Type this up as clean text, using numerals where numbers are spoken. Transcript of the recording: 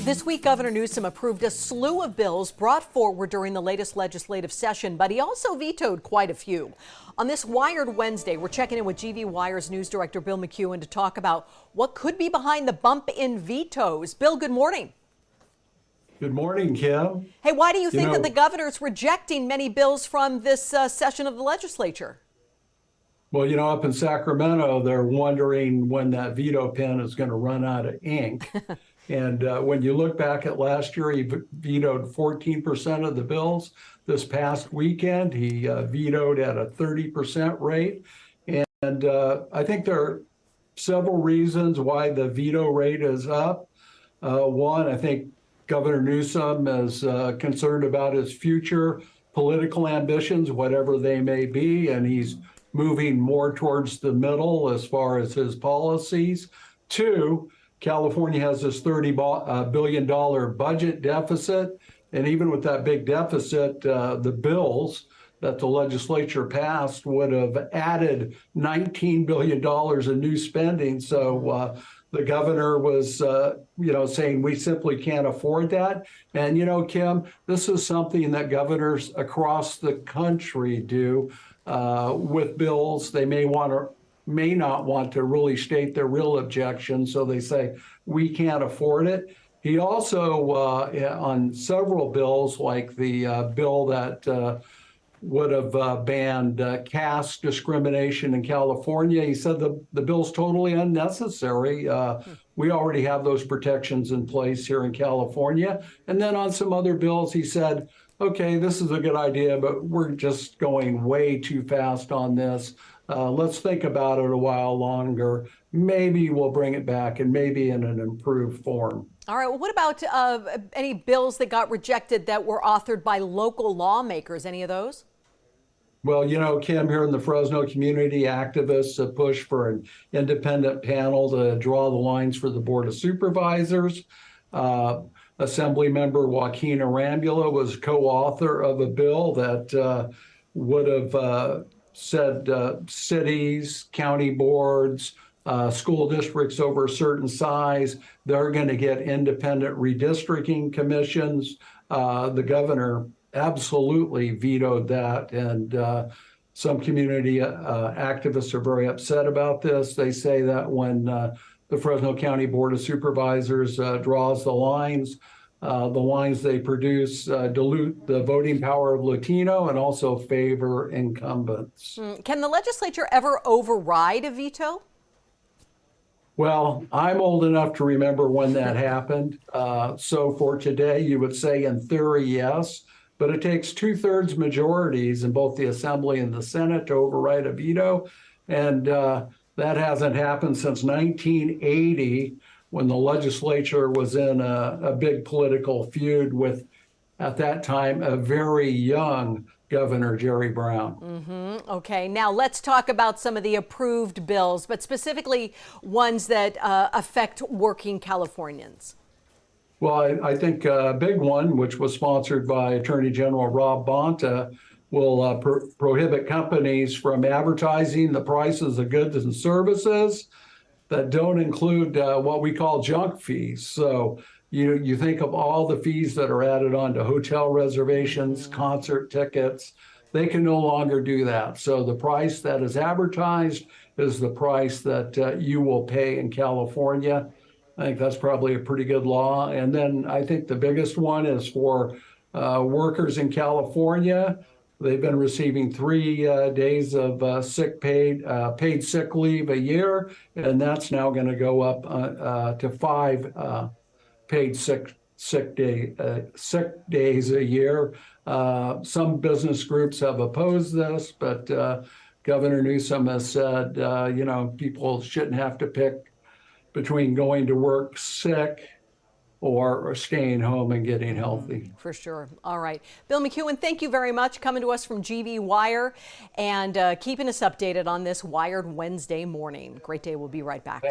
This week, Governor Newsom approved a slew of bills brought forward during the latest legislative session, but he also vetoed quite a few. On this Wired Wednesday, we're checking in with GV Wire's news director Bill McEwen to talk about what could be behind the bump in vetoes. Bill, good morning. Good morning, Kim. Hey, why do you think that the governor's rejecting many bills from this session of the legislature? Well, up in Sacramento, they're wondering when that veto pen is going to run out of ink. And when you look back at last year, he vetoed 14% of the bills. This past weekend, he vetoed at a 30% rate. And I think there are several reasons why the veto rate is up. One, I think Governor Newsom is concerned about his future political ambitions, whatever they may be, and he's moving more towards the middle as far as his policies. Two, California has this $30 billion budget deficit, and even with that big deficit, the bills that the legislature passed would have added $19 billion in new spending. So the governor was, saying we simply can't afford that. And, Kim, this is something that governors across the country do with bills. They may not want to really state their real objection, so they say we can't afford it. He also, on several bills, like the bill that would have banned caste discrimination in California, he said the bill's totally unnecessary. We already have those protections in place here in California. And then on some other bills, he said, okay, this is a good idea, but we're just going way too fast on this. Let's think about it a while longer. Maybe we'll bring it back, and maybe in an improved form. All right. Well, what about any bills that got rejected that were authored by local lawmakers? Any of those? Well, Kim, here in the Fresno community, activists have pushed for an independent panel to draw the lines for the Board of Supervisors. Assemblymember Joaquin Arambula was co-author of a bill that would have said cities, county boards, school districts over a certain size, they're going to get independent redistricting commissions. The governor absolutely vetoed that, and some community activists are very upset about this. They say that when the Fresno County Board of Supervisors draws the lines they produce dilute the voting power of Latino and also favor incumbents. Can the legislature ever override a veto? Well, I'm old enough to remember when that happened. So for today, you would say in theory, yes, but it takes 2/3 majorities in both the Assembly and the Senate to override a veto. And that hasn't happened since 1980, when the legislature was in a big political feud with, at that time, a very young Governor Jerry Brown. Okay, now let's talk about some of the approved bills, but specifically ones that affect working Californians. Well, I think a big one, which was sponsored by Attorney General Rob Bonta, will prohibit companies from advertising the prices of goods and services that don't include what we call junk fees. So you think of all the fees that are added on to hotel reservations, concert tickets. They can no longer do that. So the price that is advertised is the price that you will pay in California. I think that's probably a pretty good law. And then I think the biggest one is for workers in California. They've been receiving 3 days of paid sick leave a year, and that's now going to go up to 5 paid sick days a year. Some business groups have opposed this, but Governor Newsom has said, people shouldn't have to pick between going to work sick or staying home and getting healthy. For sure. All right. Bill McEwen, thank you very much, coming to us from GV Wire and keeping us updated on this Wired Wednesday morning. Great day. We'll be right back.